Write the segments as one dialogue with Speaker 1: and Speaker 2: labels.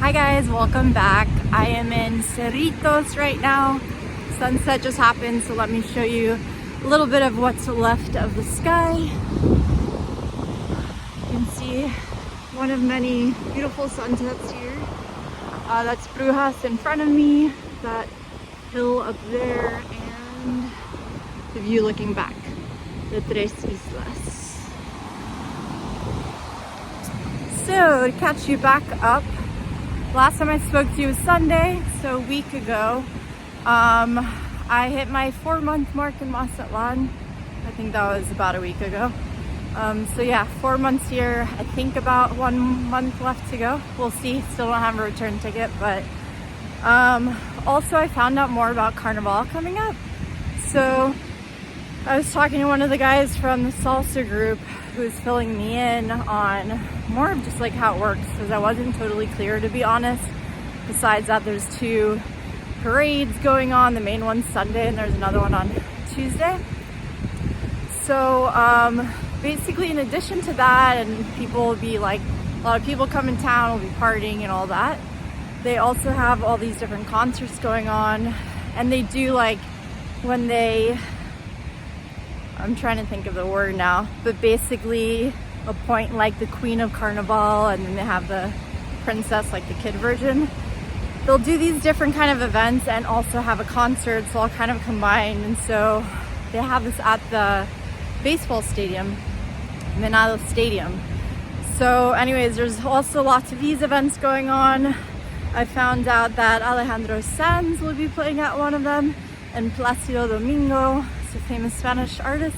Speaker 1: Hi guys, welcome back. I am in Cerritos right now. Sunset just happened, so let me show you a little bit of what's left of the sky. You can see one of many beautiful sunsets here. That's Brujas in front of me, that hill up there, and the view looking back, the Tres Islas. So to catch you back up, last time I spoke to you was Sunday, so a week ago. I hit my 4-month mark in Mazatlán. I think that was about a week ago. So yeah, 4 months here. I think about 1 month left to go. We'll see. Still don't have a return ticket, but also I found out more about Carnival coming up. So I was talking to one of the guys from the salsa group who's filling me in on more of just like how it works, because I wasn't totally clear, to be honest. Besides that, there's 2 parades going on. The main one's Sunday and there's another one on Tuesday. So basically, in addition to that, and people will be like, a lot of people come in town, will be partying and all that, they also have all these different concerts going on. And they do, like, when they, I'm trying to think of the word now, but basically appoint like the Queen of Carnival, and then they have the princess, like the kid version. They'll do these different kind of events and also have a concert, so all kind of combined. And so they have this at the baseball stadium, Minado Stadium. So anyways, there's also lots of these events going on. I found out that Alejandro Sanz will be playing at one of them, and Placido Domingo, it's a famous Spanish artist,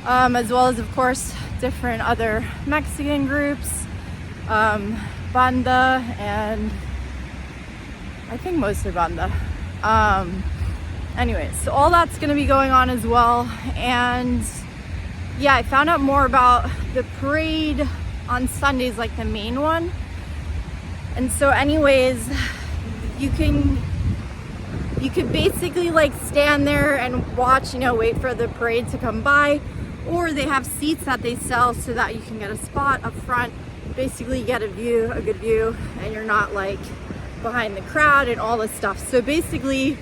Speaker 1: as well as, of course, different other Mexican groups, banda, and I think mostly banda. Anyways, so all that's going to be going on as well. And yeah, I found out more about the parade on Sundays, like the main one. And so anyways, you could basically like stand there and watch, wait for the parade to come by, or they have seats that they sell so that you can get a spot up front, basically get a good view, and you're not like behind the crowd and all this stuff. So basically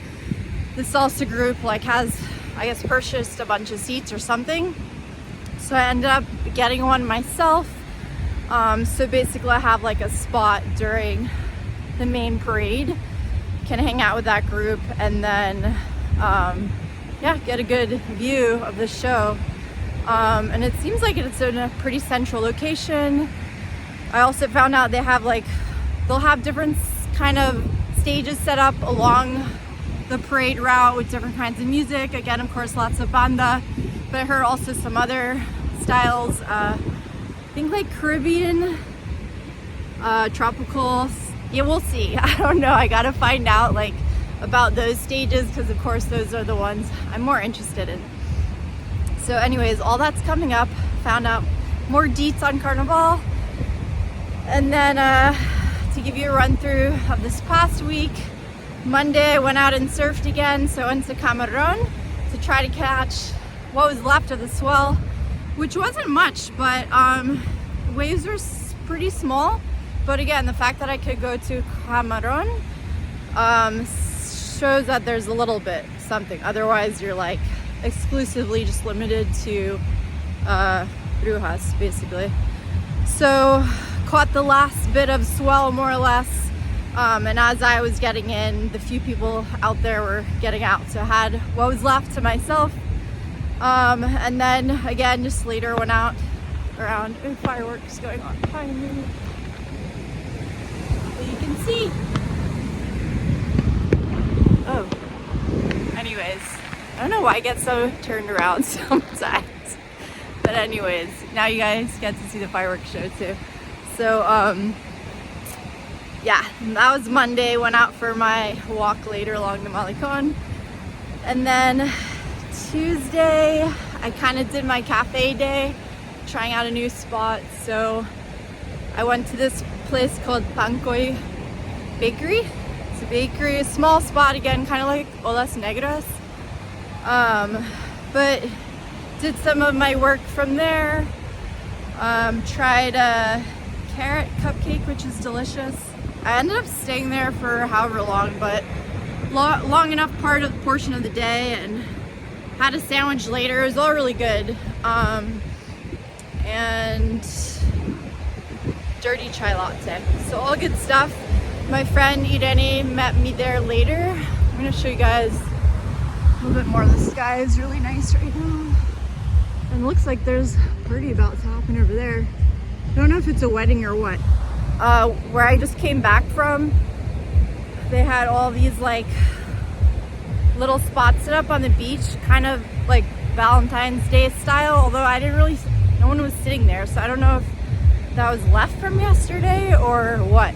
Speaker 1: the salsa group like has, I guess, purchased a bunch of seats or something. So I ended up getting one myself. So basically I have like a spot during the main parade, can hang out with that group, and then get a good view of the show. And it seems like it's in a pretty central location. I also found out they'll have different kind of stages set up along the parade route with different kinds of music. Again, of course, lots of banda, but I heard also some other styles. I think like Caribbean, tropical. Yeah, we'll see. I don't know. I gotta find out like about those stages, because of course those are the ones I'm more interested in. So anyways, all that's coming up. Found out more deets on Carnival. And then to give you a run through of this past week, Monday I went out and surfed again. So I went to Cameron to try to catch what was left of the swell, which wasn't much, but waves were pretty small. But again, the fact that I could go to Cameron shows that there's a little bit something. Otherwise, you're like exclusively just limited to Brujas, basically. So caught the last bit of swell, more or less. And as I was getting in, the few people out there were getting out. So I had what was left to myself. And then again, just later went out around, fireworks going on behind me. So you can see. Oh, anyways, I don't know why I get so turned around sometimes. But anyways, now you guys get to see the fireworks show too. So, yeah, that was Monday. Went out for my walk later along the Malecon. And then Tuesday, I kind of did my cafe day, trying out a new spot. So I went to this place called Pankoy Bakery. It's a bakery, a small spot again, kind of like Olas Negras. But did some of my work from there. Tried a carrot cupcake, which is delicious. I ended up staying there for however long, but long enough portion of the day, and had a sandwich later. It was all really good. And dirty chai latte. So all good stuff. My friend Irene met me there later. I'm gonna show you guys a little bit more. The sky is really nice right now. And it looks like there's a party about to happen over there. I don't know if it's a wedding or what. Where I just came back from, they had all these like little spots set up on the beach, kind of like Valentine's Day style, although no one was sitting there, so I don't know if that was left from yesterday or what.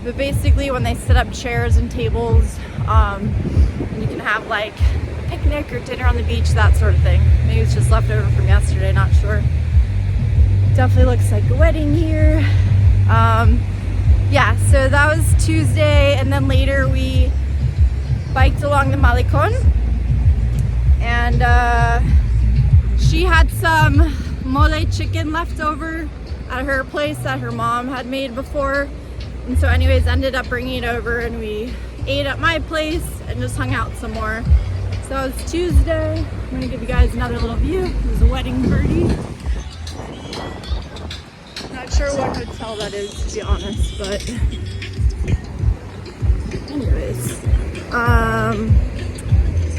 Speaker 1: But basically when they set up chairs and tables, and you can have like a picnic or dinner on the beach, that sort of thing. Maybe it's just left over from yesterday, not sure. Definitely looks like a wedding here. Yeah, so that was Tuesday, and then later we biked along the Malecón, and she had some mole chicken left over at her place that her mom had made before, and so anyways ended up bringing it over, and we ate at my place and just hung out some more. So that was Tuesday. I'm gonna give you guys another little view. It was a wedding party. Not sure what hotel that is, to be honest, but anyways.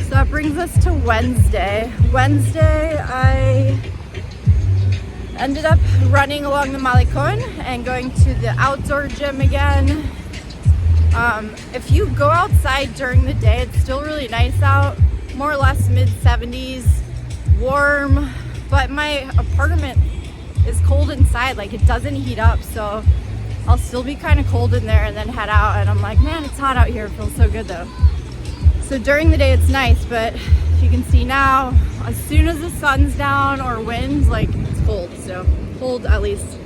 Speaker 1: So that brings us to Wednesday. Wednesday, I ended up running along the Malecón and going to the outdoor gym again. If you go outside during the day, it's still really nice out, more or less mid-70s, warm, but my apartment is cold inside, like it doesn't heat up, so I'll still be kind of cold in there and then head out, and I'm like, man, it's hot out here. It feels so good though. So during the day it's nice, but if you can see now, as soon as the sun's down or winds, like it's cold. So cold, at least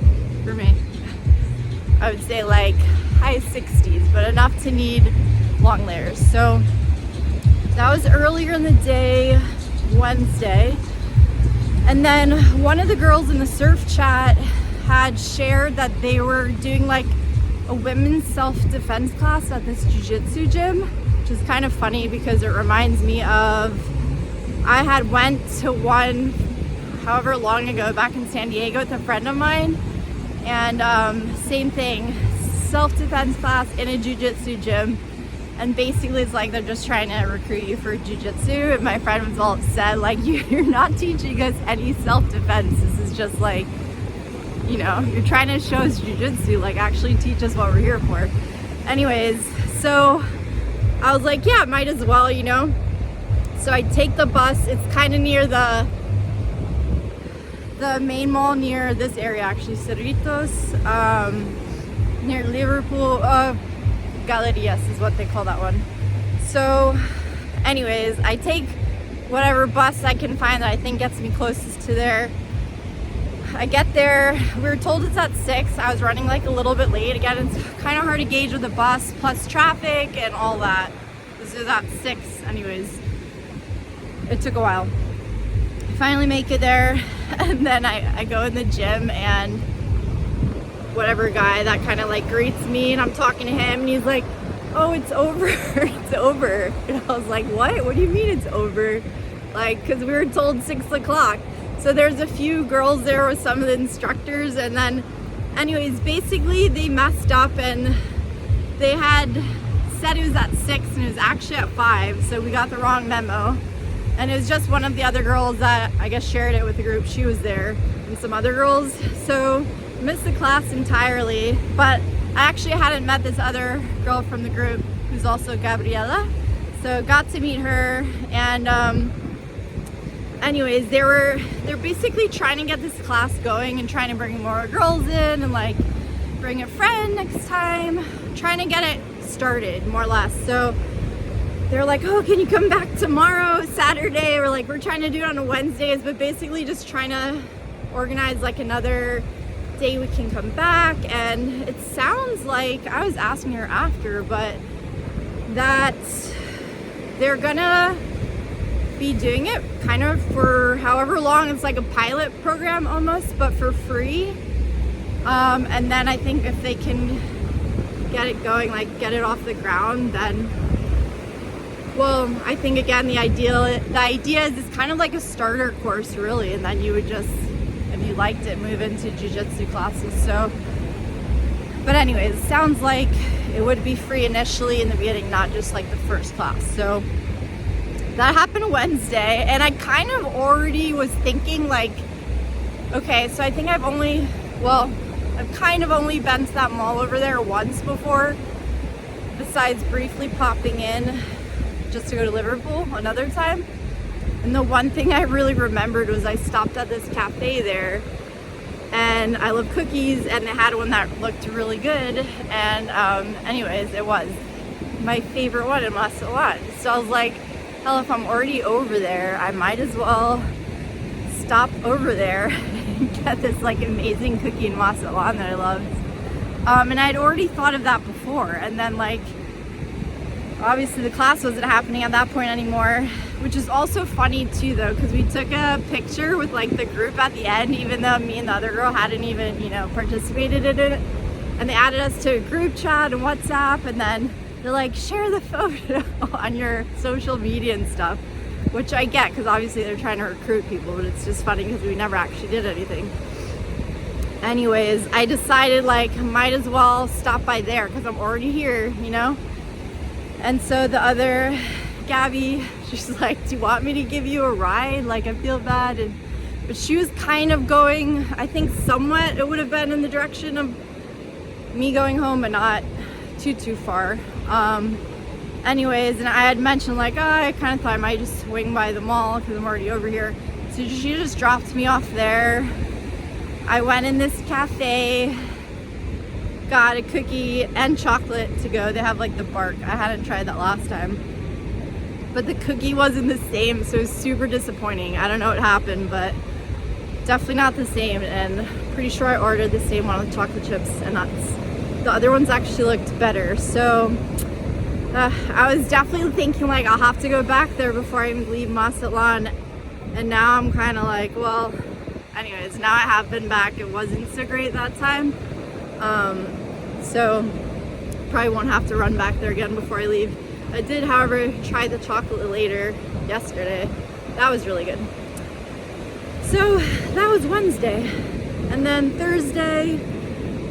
Speaker 1: for me. I would say like high 60s, but enough to need long layers. So that was earlier in the day, Wednesday. And then one of the girls in the surf chat had shared that they were doing like a women's self-defense class at this jiu-jitsu gym, which is kind of funny because it reminds me of, I had went to one however long ago back in San Diego with a friend of mine, and same thing, self-defense class in a jiu-jitsu gym. And basically it's like they're just trying to recruit you for jiu-jitsu, and my friend was all upset, like, you're not teaching us any self-defense. This is just like, you know, you're trying to show us jiu-jitsu, like actually teach us what we're here for. Anyways, so I was like, yeah, might as well, you know. So I take the bus. It's kind of near the main mall near this area, actually, Cerritos, near Liverpool. Galerías is what they call that one. So anyways, I take whatever bus I can find that I think gets me closest to there. I get there, we were told it's at 6. I was running like a little bit late. Again, it's kind of hard to gauge with the bus, plus traffic and all that. This is at 6 anyways. It took a while. I finally make it there, and then I go in the gym, and whatever guy that kind of like greets me, and I'm talking to him, and he's like, oh, it's over. It's over. And I was like, what do you mean it's over? Like, because we were told 6 o'clock. So there's a few girls there with some of the instructors, and then anyways, basically they messed up, and they had said it was at 6 and it was actually at 5, so we got the wrong memo. And it was just one of the other girls that I guess shared it with the group. She was there, and some other girls. So missed the class entirely, but I actually hadn't met this other girl from the group who's also Gabriela, so got to meet her. And anyways, they're basically trying to get this class going and trying to bring more girls in and like bring a friend next time, trying to get it started more or less. So they're like, oh, can you come back tomorrow, Saturday? Or like, we're trying to do it on Wednesdays, but basically just trying to organize like another day we can come back. And it sounds like, I was asking her after, but that they're gonna be doing it kind of for however long. It's like a pilot program almost, but for free. And then I think if they can get it going, like get it off the ground, then, well, I think again, the idea is it's kind of like a starter course really, and then you would just, if you liked it, move into jiu-jitsu classes. So, but anyways, it sounds like it would be free initially in the beginning, not just like the first class. So that happened Wednesday, and I kind of already was thinking like, okay, so I think I've kind of only been to that mall over there once before, besides briefly popping in just to go to Liverpool another time. And the one thing I really remembered was I stopped at this cafe there, and I love cookies, and they had one that looked really good, and anyways, it was my favorite one in Mazatlán. So I was like, hell, if I'm already over there, I might as well stop over there and get this like amazing cookie in Mazatlán that I loved. And I'd already thought of that before, and then like obviously the class wasn't happening at that point anymore, which is also funny too though, because we took a picture with like the group at the end, even though me and the other girl hadn't even, you know, participated in it, and they added us to a group chat and WhatsApp, and then they're like, share the photo on your social media and stuff, which I get because obviously they're trying to recruit people, but it's just funny because we never actually did anything. Anyways, I decided like might as well stop by there because I'm already here, you know. And so the other Gabby, she's like, do you want me to give you a ride? Like, I feel bad. But she was kind of going, I think somewhat it would have been in the direction of me going home, but not too far. Anyways, and I had mentioned like, oh, I kind of thought I might just swing by the mall because I'm already over here. So she just dropped me off there. I went in this cafe, got a cookie and chocolate to go. They have like the bark. I hadn't tried that last time, but the cookie wasn't the same, so it was super disappointing. I don't know what happened, but definitely not the same, and pretty sure I ordered the same one with chocolate chips and nuts. The other ones actually looked better. So I was definitely thinking like I'll have to go back there before I leave Mazatlán, and now I'm kind of like, well, anyways, now I have been back. It wasn't so great that time, so probably won't have to run back there again before I leave. I did, however, try the chocolate later yesterday. That was really good. So that was Wednesday, and then Thursday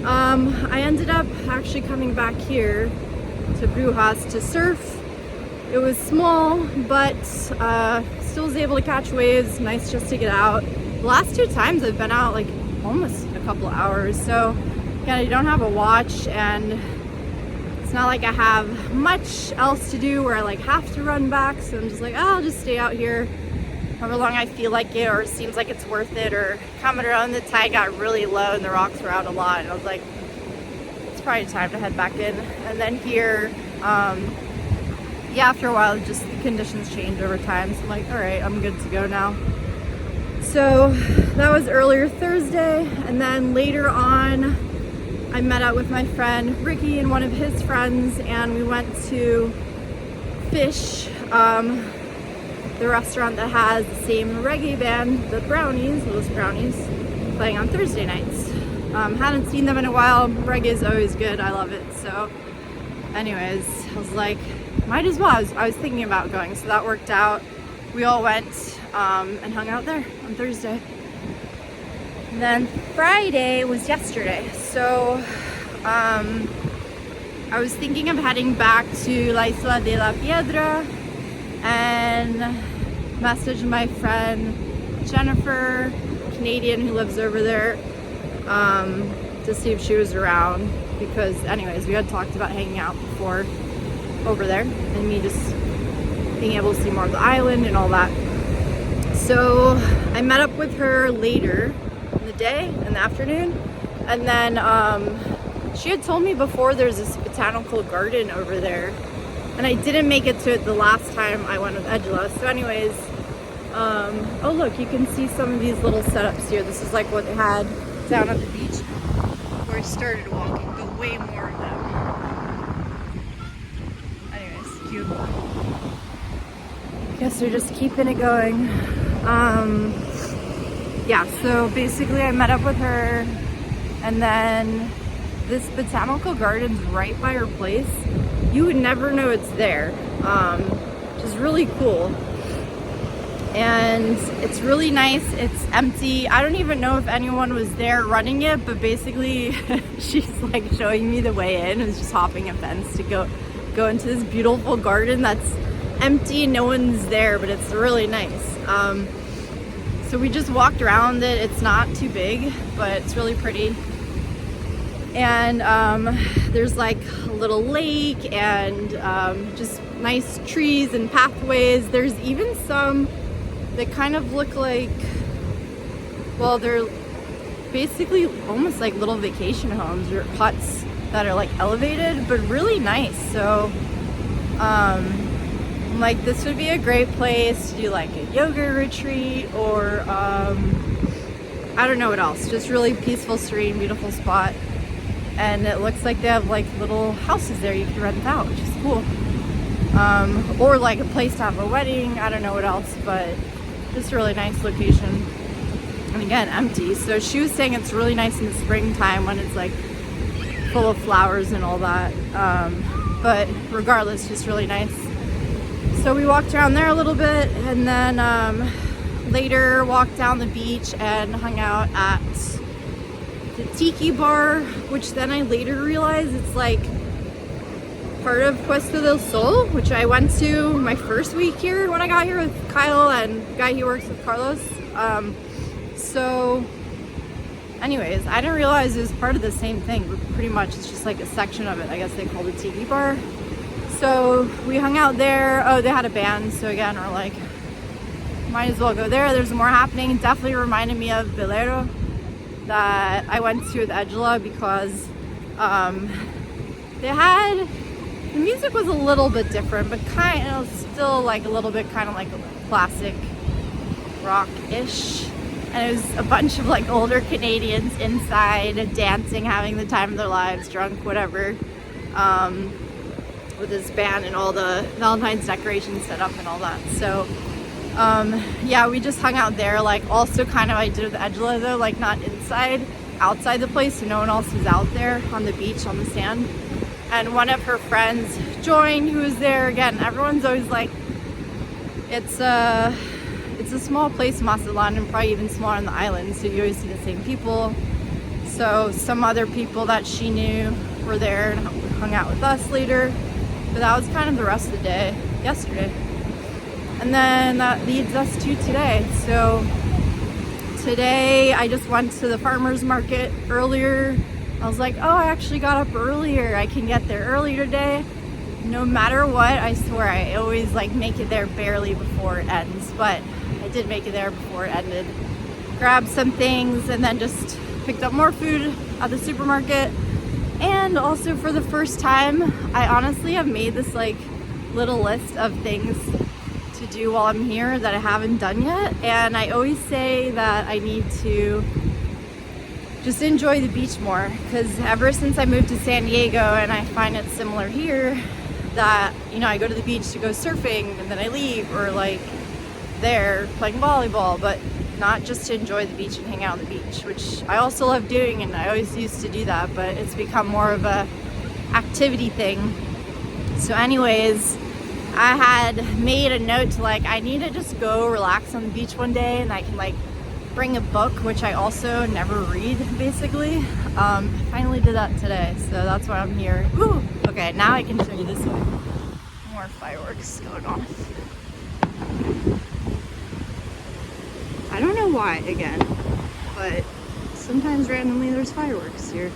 Speaker 1: I ended up actually coming back here to Brujas to surf. It was small, but still was able to catch waves. Nice just to get out. The last 2 times I've been out like almost a couple hours, so again, I don't have a watch, and it's not like I have much else to do where I like have to run back, so I'm just like, oh, I'll just stay out here however long I feel like it, or it seems like it's worth it. Or coming around, the tide got really low and the rocks were out a lot, and I was like, it's probably time to head back in. And then here, yeah, after a while, just the conditions change over time, so I'm like, all right, I'm good to go now. So that was earlier Thursday, and then later on I met up with my friend Ricky and one of his friends, and we went to Fish, the restaurant that has the same reggae band, the Brownies, those Brownies, playing on Thursday nights. Hadn't seen them in a while. Reggae is always good. I love it. So anyways, I was like, might as well. I was thinking about going, so that worked out. We all went and hung out there on Thursday. And then Friday was yesterday. So I was thinking of heading back to La Isla de la Piedra and message my friend Jennifer, Canadian, who lives over there, to see if she was around, because anyways, we had talked about hanging out before over there and me just being able to see more of the island and all that. So I met up with her later in the day, in the afternoon, and then she had told me before there's this botanical garden over there, and I didn't make it to it the last time I went with Angela. So anyways, oh look, you can see some of these little setups here. This is like what they had down at the beach where I started walking, but way more of them. Anyways, cute. I guess they're just keeping it going. Yeah, so basically I met up with her, and then this botanical garden's right by our place. You would never know it's there, which is really cool. And it's really nice. It's empty. I don't even know if anyone was there running it, but basically she's like showing me the way in. It's just hopping a fence to go into this beautiful garden that's empty. No one's there, but it's really nice. So we just walked around it. It's not too big, but it's really pretty. And there's like a little lake and just nice trees and pathways. There's even some that kind of look like, well, they're basically almost like little vacation homes or huts that are like elevated, but really nice. So like this would be a great place to do like a yoga retreat, or I don't know what else, just really peaceful, serene, beautiful spot. And it looks like they have like little houses there you can rent out, which is cool. Or like a place to have a wedding. I don't know what else, but just a really nice location. And again, empty. So she was saying it's really nice in the springtime when it's like full of flowers and all that. But regardless, just really nice. So we walked around there a little bit, and then later walked down the beach and hung out at the tiki bar, which then I later realized it's like part of Puesto del Sol, which I went to my first week here when I got here with Kyle and the guy he works with, Carlos. So anyways, I didn't realize it was part of the same thing, but pretty much it's just like a section of it. I guess they called it tiki bar. So we hung out there. Oh, they had a band, so again we're like, might as well go there. There's more happening. Definitely reminded me of Velero that I went to with Angela, because the music was a little bit different, but kind of still like a little bit kind of like classic rock-ish. And it was a bunch of like older Canadians inside dancing, having the time of their lives, drunk, whatever, with this band and all the Valentine's decorations set up and all that. So yeah, we just hung out there, like also kind of I did with Angela though, like not inside, outside the place, so no one else was out there on the beach on the sand. And one of her friends joined, who was there. Again, everyone's always like, it's a small place, Mazatlán, and probably even smaller on the island, so you always see the same people. So some other people that she knew were there and hung out with us later. But that was kind of the rest of the day yesterday. And then that leads us to today. So today I just went to the farmer's market earlier. I was like, oh, I actually got up earlier. I can get there earlier today. No matter what, I swear, I always like make it there barely before it ends. But I did make it there before it ended. Grabbed some things and then just picked up more food at the supermarket. And also for the first time, I honestly have made this like little list of things to do while I'm here that I haven't done yet. And I always say that I need to just enjoy the beach more, because ever since I moved to San Diego, and I find it similar here, that, you know, I go to the beach to go surfing and then I leave, or like there playing volleyball, but not just to enjoy the beach and hang out on the beach, which I also love doing, and I always used to do that, but it's become more of a activity thing. So anyways, I had made a note to like, I need to just go relax on the beach one day, and I can like bring a book, which I also never read basically. Finally did that today, so that's why I'm here. Ooh, okay, now I can show you this way. More fireworks going on. I don't know why, again, but sometimes randomly there's fireworks here.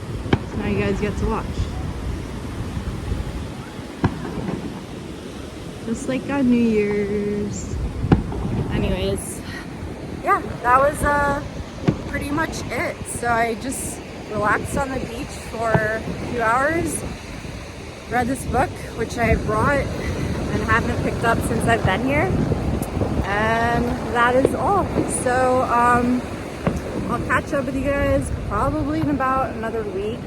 Speaker 1: So now you guys get to watch. Just like on New Year's. Anyways, yeah, that was pretty much it. So I just relaxed on the beach for a few hours, read this book, which I brought and haven't picked up since I've been here. And that is all. So I'll catch up with you guys probably in about another week.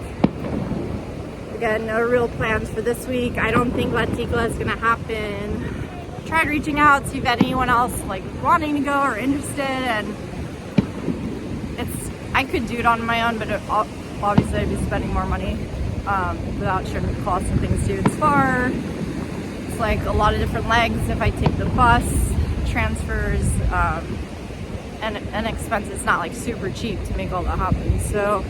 Speaker 1: Again, no real plans for this week. I don't think La Ticla is gonna happen. Tried reaching out, see if anyone else like wanting to go or interested, and I could do it on my own, but obviously I'd be spending more money. without showing the cost of things too. It's far. It's like a lot of different legs if I take the bus, transfers, and expenses. It's not like super cheap to make all that happen. So,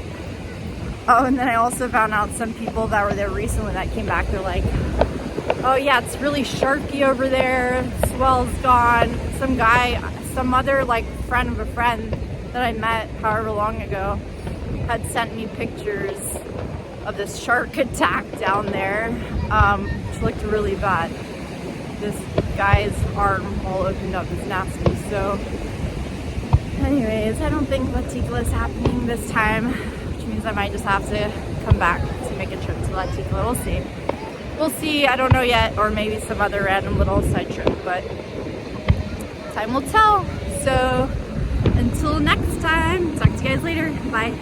Speaker 1: oh, and then I also found out some people that were there recently that came back, they're like, oh yeah, it's really sharky over there, swell's gone. Some other like friend of a friend that I met however long ago had sent me pictures of this shark attack down there, which looked really bad. This guy's arm all opened up, it's nasty. So anyways, I don't think Latikla is happening this time, which means I might just have to come back to make a trip to Latikla. We'll see. We'll see, I don't know yet, or maybe some other random little side trip, but time will tell. So until next time, talk to you guys later. Bye.